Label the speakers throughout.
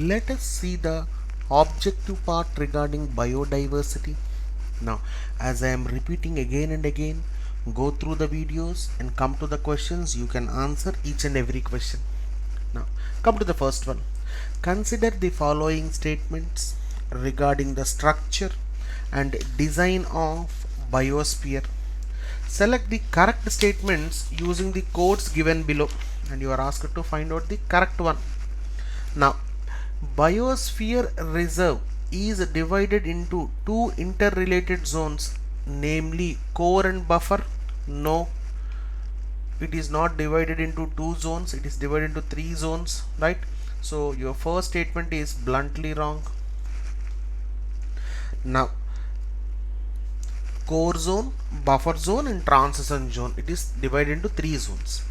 Speaker 1: let us see the objective part regarding biodiversity. Now, as I am repeating again and again, go through the videos and come to the questions. You can answer each and every question. Now, come to the first one. Consider the following statements regarding the structure and design of biosphere. Select the correct statements using the codes given below, and you are asked to find out the correct one. Now, Biosphere Reserve is divided into two interrelated zones, namely core and buffer. No, it is not divided into two zones, it is divided into three zones, right? So your first statement is bluntly wrong. Now, core zone, buffer zone and transition zone, it is divided into three zones.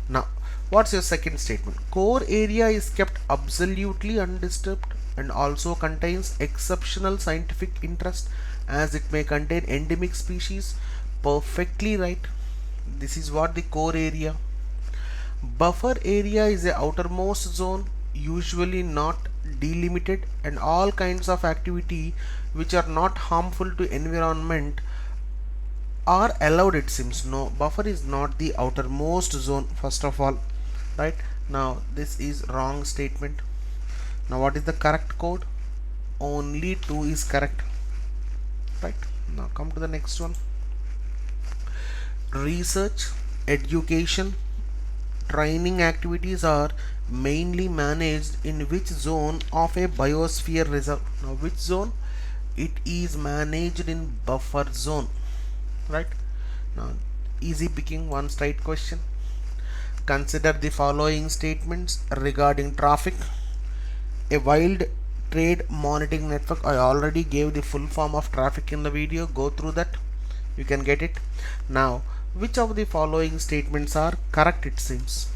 Speaker 1: Now, what's your second statement? Core area is kept absolutely undisturbed and also contains exceptional scientific interest as it may contain endemic species. Perfectly right. This is what the core area. Buffer area is a outermost zone, usually not delimited, and all kinds of activity which are not harmful to environment are allowed, it seems. No, buffer is not the outermost zone, first of all, right? Now this is wrong statement. Now what is the correct code? Only 2 is correct, right? Now come to the next one. Research, education, training activities are mainly managed in which zone of a biosphere reserve? Now which zone? It is managed in buffer zone, right? Now easy picking, one straight question. Consider the following statements regarding traffic. A wild trade monitoring network, I already gave the full form of traffic in the video, go through that, you can get it. Now which of the following statements are correct? It seems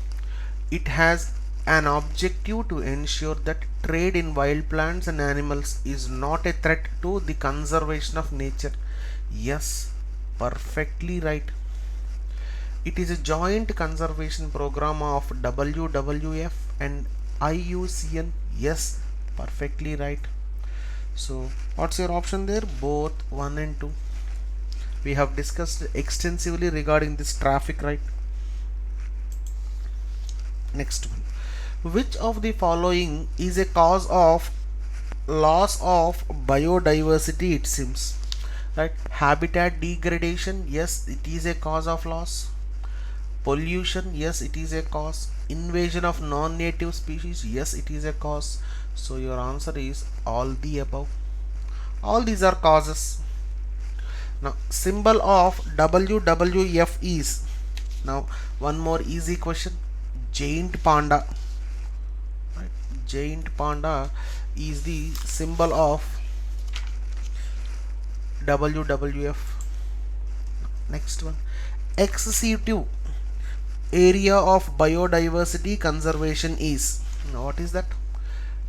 Speaker 1: it has an objective to ensure that trade in wild plants and animals is not a threat to the conservation of nature. Yes, perfectly right. It is a joint conservation program of WWF and IUCN. Yes, perfectly right. So what's your option there? Both 1 and 2. We have discussed extensively regarding this traffic, right? Next one. Which of the following is a cause of loss of biodiversity? It seems, right? Habitat degradation, yes, it is a cause of loss. Pollution, yes, it is a cause. Invasion of non-native species, yes, it is a cause. So your answer is all the above. All these are causes. Now symbol of WWF is, now one more easy question, giant panda, right? Giant panda is the symbol of WWF. Next one. Excessive area of biodiversity conservation is, now what is that?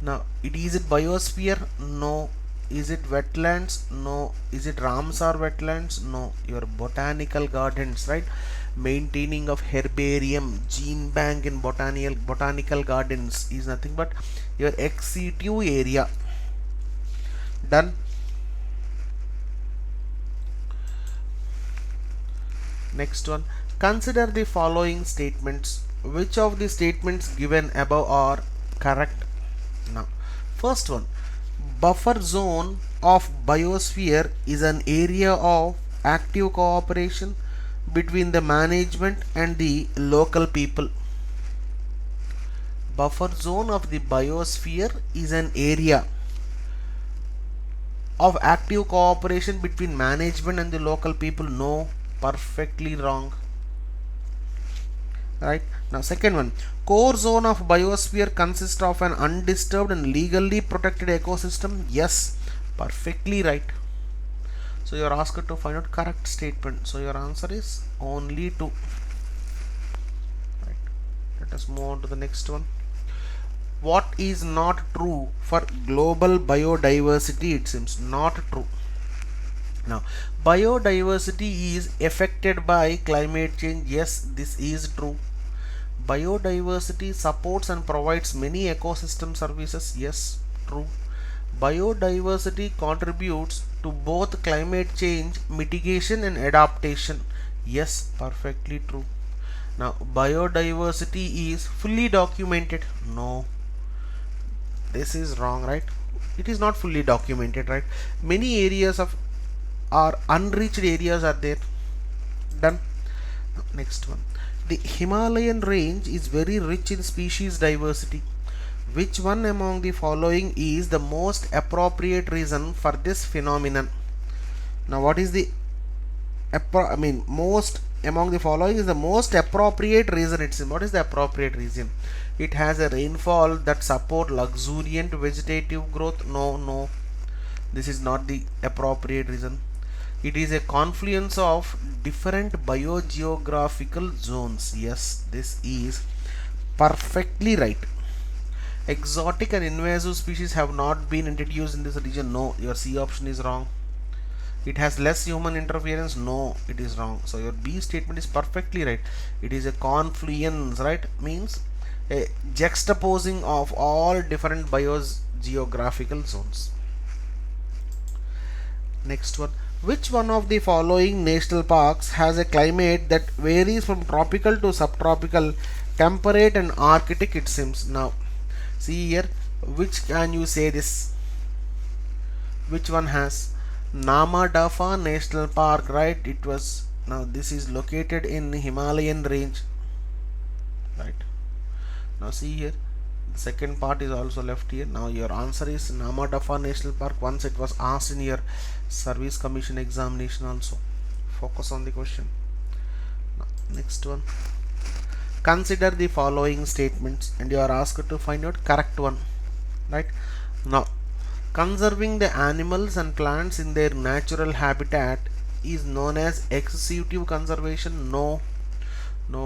Speaker 1: Now is it biosphere? No. Is it wetlands? No. Is it Ramsar wetlands? No. Your botanical gardens, right? Maintaining of herbarium, gene bank in botanical gardens is nothing but your excessive area. Done. Next one. Consider the following statements. Which of the statements given above are correct? Now, first one. Buffer zone of biosphere is an area of active cooperation between the management and the local people. Buffer zone of the biosphere is an area of active cooperation between management and the local people. No, perfectly wrong, right? Now second one. Core zone of biosphere consists of an undisturbed and legally protected ecosystem. Yes, perfectly right. So you are asked to find out correct statement. So your answer is only 2. Right. Let us move on to the next one. What is not true for global biodiversity? It seems not true. Now biodiversity is affected by climate change. Yes, this is true. Biodiversity supports and provides many ecosystem services. Yes, true. Biodiversity contributes to both climate change mitigation and adaptation. Yes, perfectly true. Now, biodiversity is fully documented. No, this is wrong, right? It is not fully documented, right? Many areas of are unreached areas are there. Done. Next one. The Himalayan range is very rich in species diversity. Which one among the following is the most appropriate reason for this phenomenon? Now, what is the most among the following is the most appropriate reason? What is the appropriate reason? It has a rainfall that support luxuriant vegetative growth. No, this is not the appropriate reason. It is a confluence of different biogeographical zones. Yes, this is perfectly right. Exotic and invasive species have not been introduced in this region. No, your C option is wrong. It has less human interference. No, it is wrong. So your B statement is perfectly right. It is a confluence, right? Means a juxtaposing of all different biogeographical zones. Next one. Which one of the following national parks has a climate that varies from tropical to subtropical, temperate and arctic, it seems? Now, see here, which can you say this? Which one has? Nama Dafa National Park, right? It was, now this is located in Himalayan range, right? Now see here, the second part is also left here. Now your answer is Nama Dafa National Park. Once it was asked in your service commission examination also. Focus on the question. Now, next one. Consider the following statements and you are asked to find out correct one, right? Now, conserving the animals and plants in their natural habitat is known as executive conservation. No,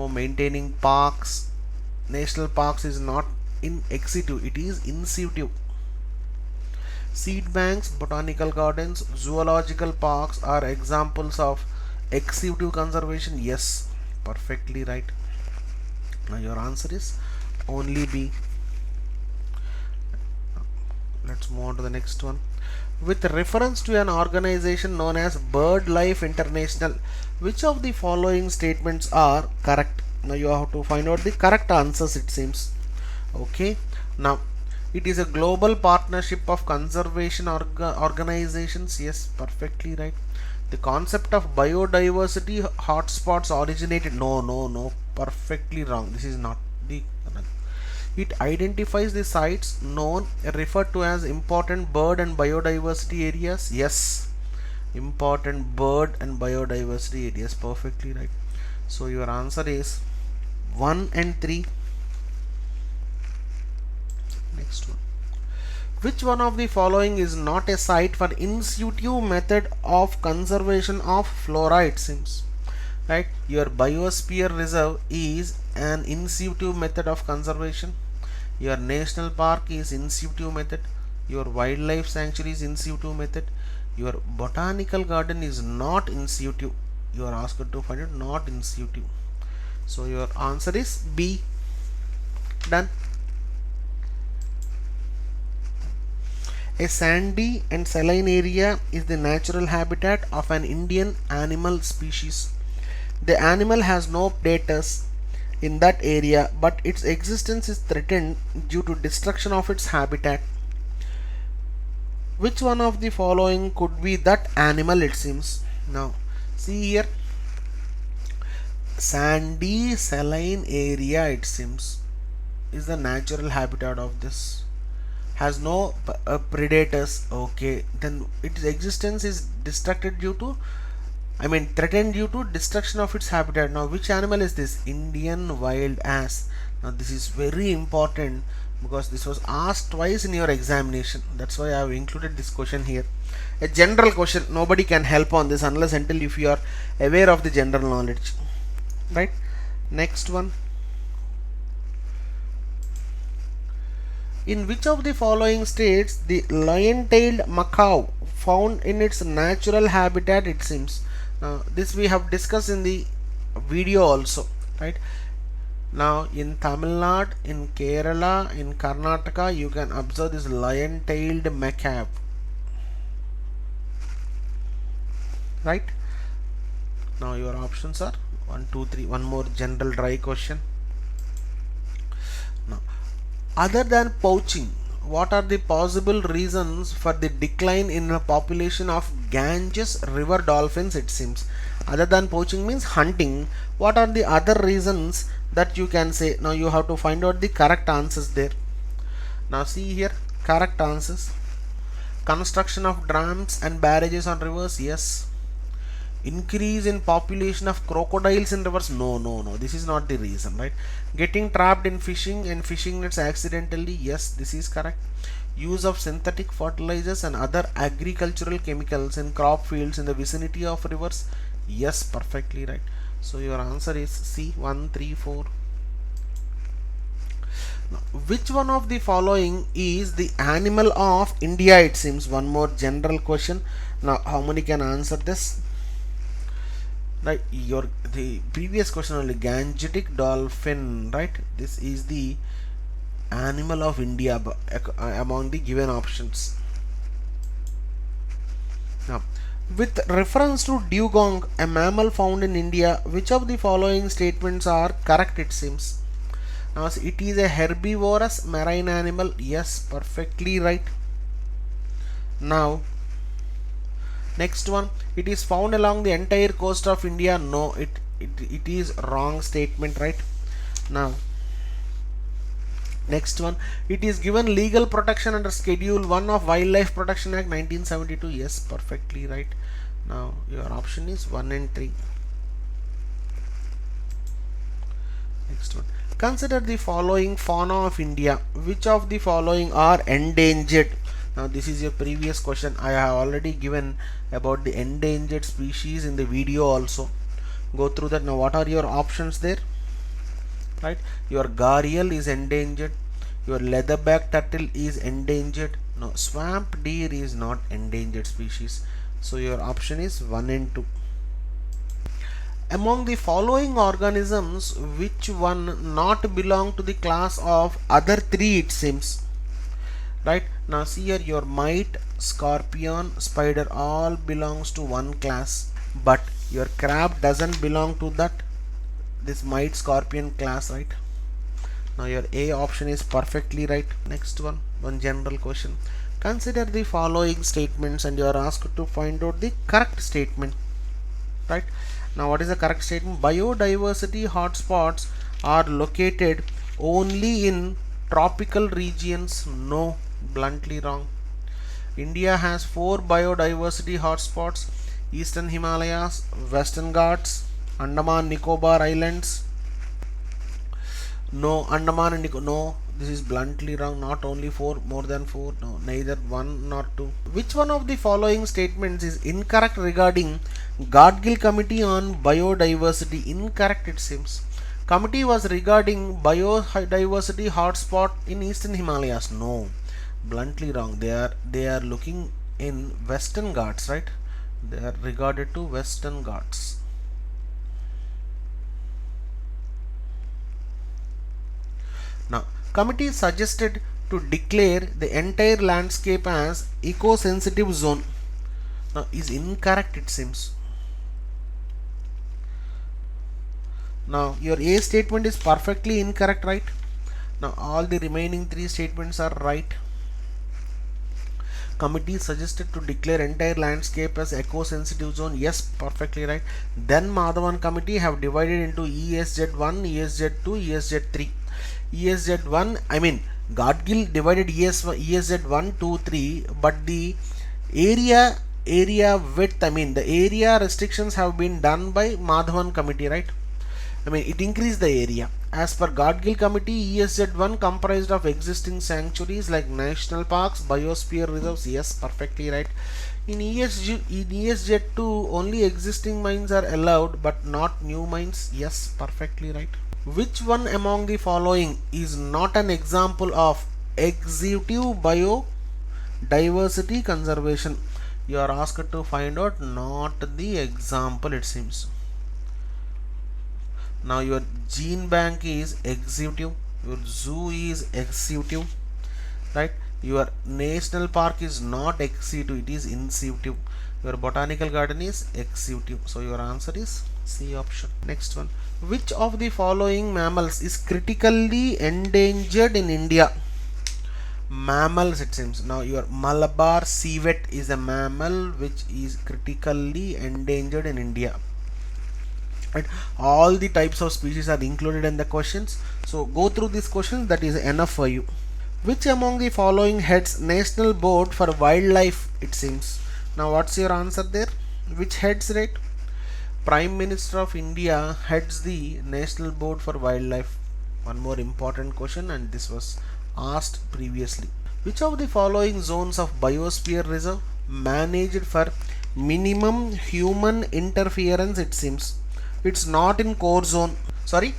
Speaker 1: maintaining parks, national parks is not in executive, it is intuitive. Seed banks, botanical gardens, zoological parks are examples of executive conservation. Yes, perfectly right. Now your answer is only B. Let's move on to the next one. With reference to an organization known as BirdLife International, which of the following statements are correct? Now you have to find out the correct answers, it seems. Okay. Now, it is a global partnership of conservation organizations. Yes, perfectly right. The concept of biodiversity hotspots originated. No, perfectly wrong. This is not the. It identifies the sites known referred to as important bird and biodiversity areas. Yes, important bird and biodiversity areas. Perfectly right. So your answer is 1 and 3. Next one. Which one of the following is not a site for in situ method of conservation of flora? It seems, right? Your biosphere reserve is an in situ method of conservation. Your national park is in situ method. Your wildlife sanctuary is in situ method. Your botanical garden is not in situ. You are asked to find it not in situ. So your answer is B. Done. A sandy and saline area is the natural habitat of an Indian animal species. The animal has no predators in that area, but its existence is threatened due to destruction of its habitat. Which one of the following could be that animal? It seems. Now, see here, sandy saline area, it seems, is the natural habitat of this. Has no predators. Okay, then its existence is threatened due to destruction of its habitat. Now which animal is this? Indian wild ass. Now this is very important because this was asked twice in your examination. That's why I have included this question here. A general question, nobody can help on this unless until if you are aware of the general knowledge, right? Next one. In which of the following states the lion-tailed macaw found in its natural habitat? It seems. This we have discussed in the video also, right? Now in Tamil Nadu, in Kerala, in Karnataka, you can observe this lion-tailed macaque, right? Now your options are 1 2 3. One more general dry question. Now, other than poaching, what are the possible reasons for the decline in the population of Ganges river dolphins? It seems, other than poaching means hunting, what are the other reasons that you can say? Now you have to find out the correct answers there. Now see here, correct answers: construction of dams and barrages on rivers, yes. Increase in population of crocodiles in rivers, no, this is not the reason, right? Getting trapped in fishing and fishing nets accidentally, yes, this is correct. Use of synthetic fertilizers and other agricultural chemicals in crop fields in the vicinity of rivers, yes, perfectly right. So your answer is C, 1 3 4. Now, which one of the following is the animal of India? It seems, one more general question. Now how many can answer this? Right, the previous question only, Gangetic dolphin, right? This is the animal of India among the given options. Now, with reference to dugong, a mammal found in India, which of the following statements are correct? It seems, now it is a herbivorous marine animal, yes, perfectly right. Now next one, it is found along the entire coast of India, no, it is wrong statement, right? Now next one, it is given legal protection under Schedule 1 of Wildlife Protection Act 1972, yes, perfectly right. Now your option is 1 and 3. Next one, consider the following fauna of India, which of the following are endangered? Now this is your previous question, I have already given about the endangered species in the video also, go through that. Now what are your options there, right? Your gharial is endangered, your leatherback turtle is endangered, no, swamp deer is not endangered species. So your option is 1 and 2. Among the following organisms, which one not belong to the class of other three? It seems, right? Now see here, your mite, scorpion, spider all belongs to one class, but your crab doesn't belong to that, this mite scorpion class, right? Now your A option is perfectly right. Next one general question. Consider the following statements and you are asked to find out the correct statement, right? Now what is the correct statement? Biodiversity hotspots are located only in tropical regions, no, bluntly wrong. India has 4 biodiversity hotspots: Eastern Himalayas, Western Ghats, Andaman Nicobar Islands. No, Andaman and Nicobar, no, this is bluntly wrong. Not only 4, more than 4, no, neither 1 nor 2. Which one of the following statements is incorrect regarding Gadgil Committee on Biodiversity? Incorrect, it seems. Committee was regarding biodiversity hotspot in Eastern Himalayas, no, bluntly wrong. They are looking in Western Ghats, right? They are regarded to Western Ghats. Now committee suggested to declare the entire landscape as eco-sensitive zone. Now is incorrect, it seems. Now your A statement is perfectly incorrect, right? Now all the remaining 3 statements are right. Committee suggested to declare entire landscape as eco-sensitive zone, yes, perfectly right. Then Madhavan committee have divided into ESZ1, ESZ2, ESZ3. ESZ1, I mean Gadgil divided ESZ1, 2, 3, but the area width, I mean the area restrictions have been done by Madhavan committee, right? I mean it increased the area. As per Gadgil committee, ESZ1 comprised of existing sanctuaries like national parks, biosphere reserves, yes, perfectly right. In ESZ2 only existing mines are allowed but not new mines, yes, perfectly right. Which one among the following is not an example of executive biodiversity conservation? You are asked to find out not the example, it seems. Now your gene bank is executive, your zoo is executive, right? Your national park is not executive, it is intuitive. Your botanical garden is executive. So your answer is C option. Next one, which of the following mammals is critically endangered in India? Mammals, it seems. Now your Malabar civet is a mammal which is critically endangered in India, right? All the types of species are included in the questions, so go through these questions, that is enough for you. Which among the following heads National Board for Wildlife, it seems? Now what's your answer there? Which heads, right? Prime Minister of India heads the National Board for Wildlife. One more important question, and this was asked previously. Which of the following zones of Biosphere Reserve managed for minimum human interference, it seems? It's not in core zone. Sorry,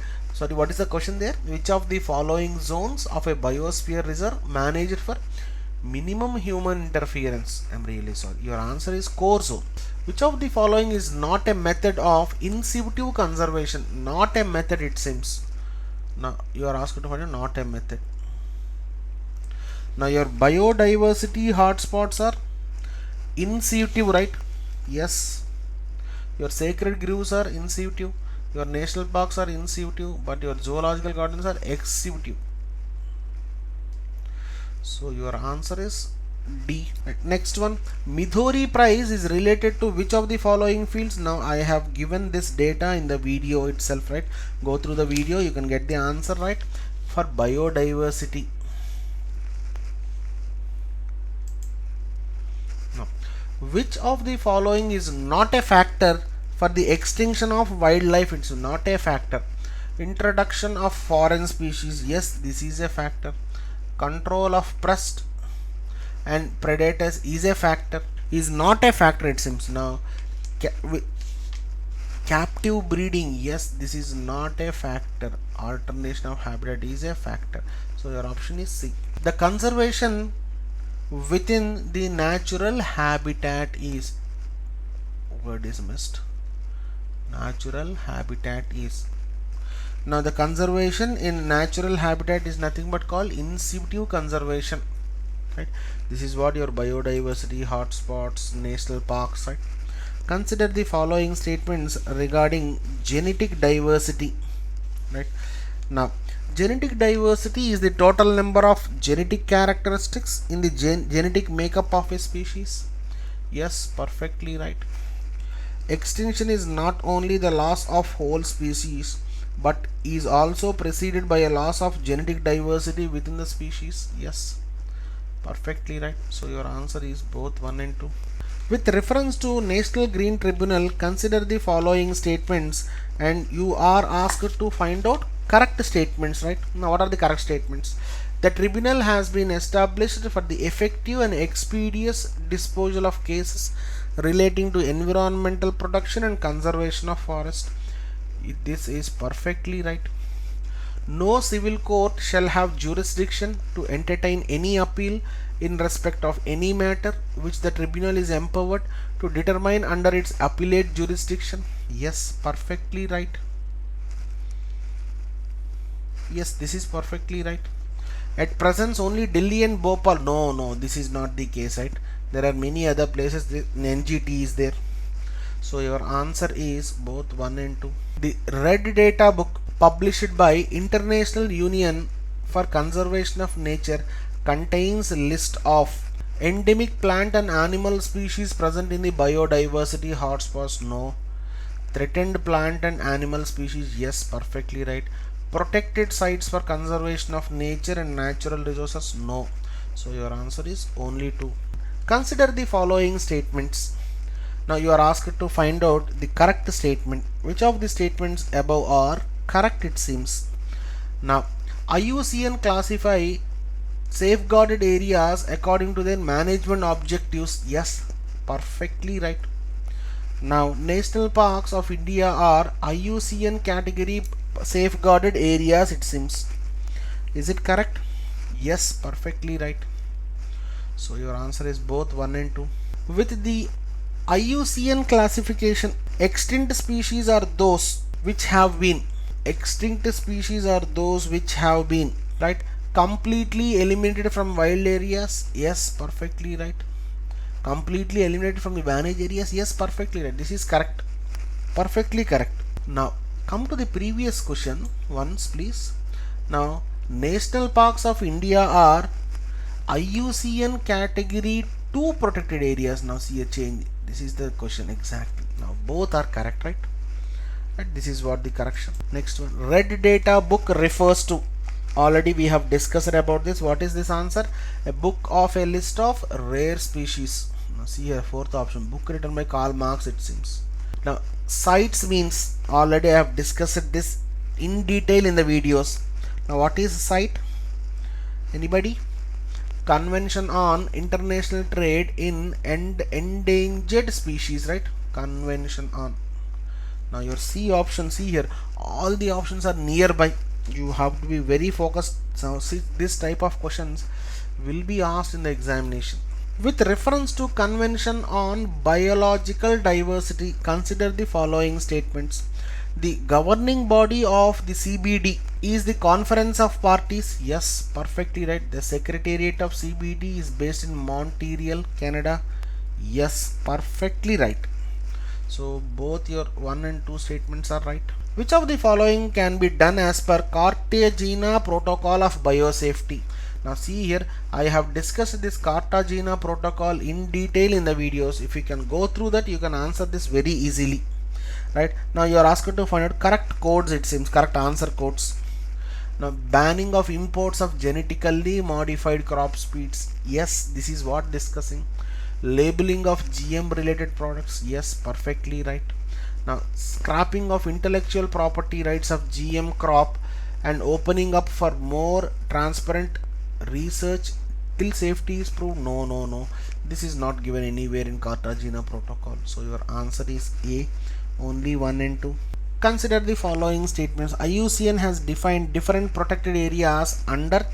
Speaker 1: what is the question there? Which of the following zones of a Biosphere Reserve managed for minimum human interference? I'm really sorry. Your answer is core zone. Which of the following is not a method of in situ conservation? Not a method, it seems. Now you are asked to find a not a method. Now your biodiversity hotspots are in situ, right? Yes. Your sacred groves are in situ. Your national parks are in situ, but your zoological gardens are ex situ. So your answer is D. Next one, Midori Prize is related to which of the following fields? Now I have given this data in the video itself, right? Go through the video, you can get the answer, right? For biodiversity. Now, which of the following is not a factor for the extinction of wildlife? It's not a factor. Introduction of foreign species, yes, this is a factor. Control of pests and predators is a factor. Is not a factor, it seems. Now captive breeding, yes, this is not a factor. Alternation of habitat is a factor. So your option is C. The conservation within the natural habitat is, word is missed. Natural habitat is. Now the conservation in natural habitat is nothing but called in situ conservation, right? This is what your biodiversity hotspots, national parks, right? Consider the following statements regarding genetic diversity, right? Now genetic diversity is the total number of genetic characteristics in the genetic makeup of a species. Yes, perfectly right. Extinction is not only the loss of whole species, but is also preceded by a loss of genetic diversity within the species. Yes, perfectly right. So your answer is both 1 and 2. With reference to National Green Tribunal, consider the following statements, and you are asked to find out correct statements, right? Now what are the correct statements? The tribunal has been established for the effective and expeditious disposal of cases relating to environmental protection and conservation of forest. This is perfectly right. No civil court shall have jurisdiction to entertain any appeal in respect of any matter which the tribunal is empowered to determine under its appellate jurisdiction. Yes, perfectly right. Yes, this is perfectly right. At present only Delhi and Bhopal. No, this is not the case, right? There are many other places. The NGT is there. So your answer is both 1 and 2. The Red Data book published by International Union for Conservation of Nature contains a list of endemic plant and animal species present in the biodiversity hotspots. No. Threatened plant and animal species, yes, perfectly right. Protected sites for conservation of nature and natural resources, no. So your answer is only 2. Consider the following statements. Now you are asked to find out the correct statement. Which of the statements above are correct, it seems? Now IUCN classify safeguarded areas according to their management objectives. Yes, perfectly right. Now national parks of India are IUCN category safeguarded areas, it seems. Is it correct? Yes, perfectly right. So your answer is both 1 and 2. With the IUCN classification, extinct species are those which have been extinct species are those which have been, right, completely eliminated from wild areas. Yes, perfectly right. Completely eliminated from the managed areas. Yes, perfectly right. This is correct. Perfectly correct. Now come to the previous question once, please. Now, national parks of India are IUCN category 2 protected areas. Now see a change. This is the question exactly. Now both are correct, right? And this is what the correction. Next one. Red data book refers to. Already we have discussed about this. What is this answer? A book of a list of rare species. Now see here, fourth option. Book written by Karl Marx, it seems. Now CITES means, already I have discussed this in detail in the videos. Now what is CITE? Anybody? Convention on International Trade in Endangered Species, right? Convention on. Now your C option, see here, all the options are nearby. You have to be very focused. So see, this type of questions will be asked in the examination. With reference to Convention on Biological Diversity, consider the following statements. The governing body of the CBD is the Conference of Parties. Yes, perfectly right. The Secretariat of CBD is based in Montreal, Canada. Yes, perfectly right. So both your 1 and 2 statements are right. Which of the following can be done as per Cartagena Protocol of Biosafety? Now see here, I have discussed this Cartagena Protocol in detail in the videos. If you can go through that, you can answer this very easily. Right, now you are asked to find out correct codes, it seems, correct answer codes. Now banning of imports of genetically modified crop seeds. Yes, this is what discussing. Labeling of GM related products. Yes, perfectly right. Now scrapping of intellectual property rights of GM crop and opening up for more transparent research till safety is proved. No, this is not given anywhere in Cartagena Protocol. So your answer is A, only 1 and 2. Consider the following statements. IUCN has defined different protected areas under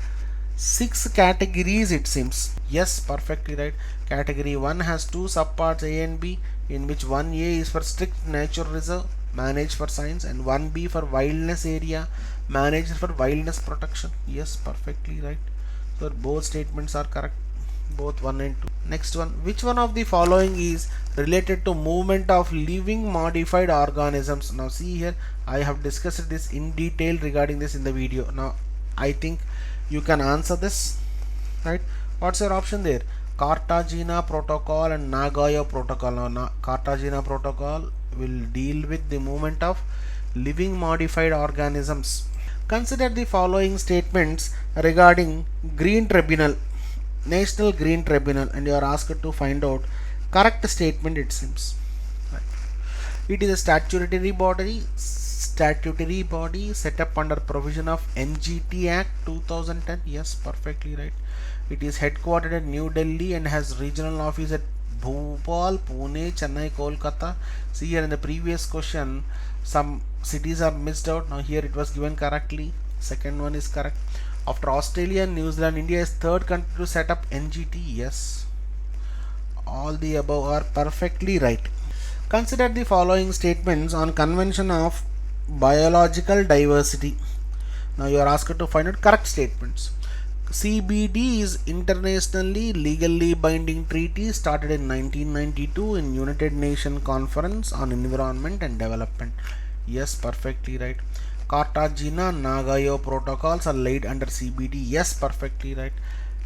Speaker 1: 6 categories, it seems. Yes, perfectly right. Category 1 has 2 subparts A and B, in which 1A is for strict nature reserve managed for science, and 1B for wilderness area managed for wilderness protection. Yes, perfectly right. So both statements are correct, both 1 and 2. Next one. Which one of the following is related to movement of living modified organisms? Now see here, I have discussed this in detail regarding this in the video. Now I think you can answer this, right? What's your option there? Cartagena Protocol and Nagoya Protocol. Now Cartagena Protocol will deal with the movement of living modified organisms. Consider the following statements regarding Green Tribunal, National Green Tribunal, and you are asked to find out correct statement, it seems. Right. It is a statutory body set up under provision of NGT Act 2010. Yes, perfectly right. It is headquartered at New Delhi and has regional office at Bhopal, Pune, Chennai, Kolkata. See here in the previous question, some cities are missed out. Now here it was given correctly. Second one is correct. After Australia and New Zealand, India is third country to set up NGT. Yes, all the above are perfectly right. Consider the following statements on Convention of Biological Diversity. Now you are asked to find out correct statements. CBD is internationally legally binding treaty started in 1992 in United Nations Conference on Environment and Development. Yes, perfectly right. Cartagena Nagoya protocols are laid under CBD. Yes, perfectly right.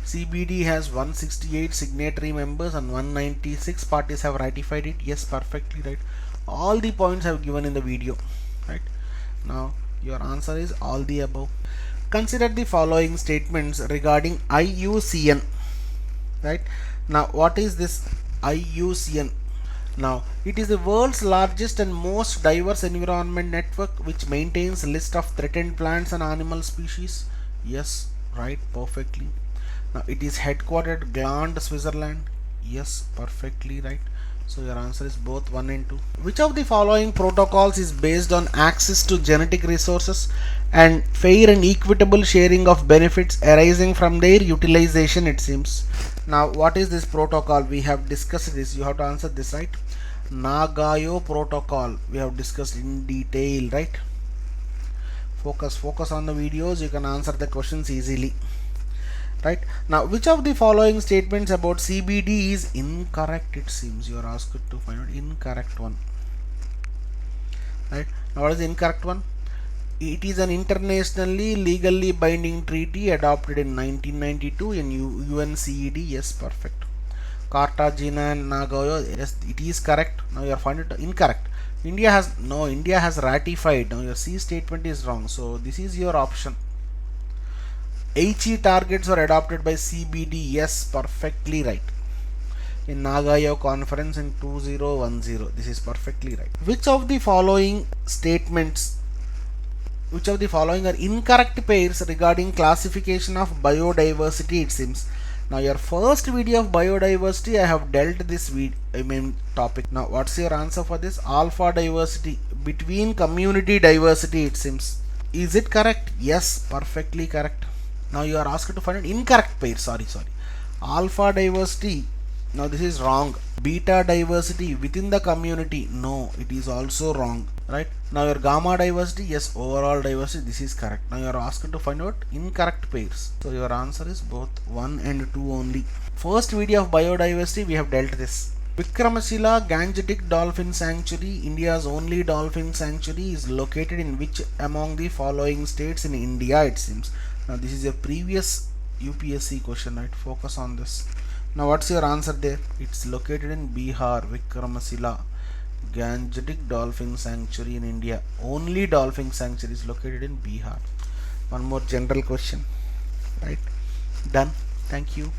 Speaker 1: CBD has 168 signatory members and 196 parties have ratified it. Yes, perfectly right. All the points I have given in the video. Right. Now your answer is all the above. Consider the following statements regarding IUCN. Right. Now what is this IUCN? Now it is the world's largest and most diverse environment network which maintains a list of threatened plants and animal species. Yes, right, perfectly. Now it is headquartered at Gland, Switzerland. Yes, perfectly right. So your answer is both 1 and 2. Which of the following protocols is based on access to genetic resources and fair and equitable sharing of benefits arising from their utilization, it seems. Now what is this protocol? We have discussed this. You have to answer this, right? Nagoya Protocol we have discussed in detail, right? Focus on the videos, you can answer the questions easily. Right, now which of the following statements about CBD is incorrect? It seems you are asked to find out incorrect one. Right, now what is the incorrect one? It is an internationally legally binding treaty adopted in 1992 in UNCED. Yes, perfect. Cartagena and Nagoya. Yes, it is correct. Now you are finding it incorrect. India has ratified. Now your C statement is wrong. So this is your option. Aichi targets were adopted by CBD. Yes, perfectly right. In Nagoya conference in 2010. This is perfectly right. Which of the following are incorrect pairs regarding classification of biodiversity? It seems. Now your first video of biodiversity, I have dealt this topic. Now what's your answer for this? Alpha diversity, between community diversity, it seems. Is it correct? Yes, perfectly correct. Now you are asked to find an incorrect pair. Sorry. Alpha diversity. Now this is wrong. Beta diversity within the community. No, it is also wrong. Right. Now your gamma diversity. Yes, overall diversity. This is correct. Now you are asked to find out incorrect pairs. So your answer is both 1 and 2 only. First video of biodiversity, we have dealt this. Vikramasila Gangetic Dolphin Sanctuary, India's only dolphin sanctuary, is located in which among the following states in India? It seems. Now this is a previous UPSC question, right? Focus on this. Now what's your answer there? It's located in Bihar. Vikramasila Gangetic Dolphin Sanctuary in India. Only dolphin sanctuary is located in Bihar. One more general question, right? Done. Thank you.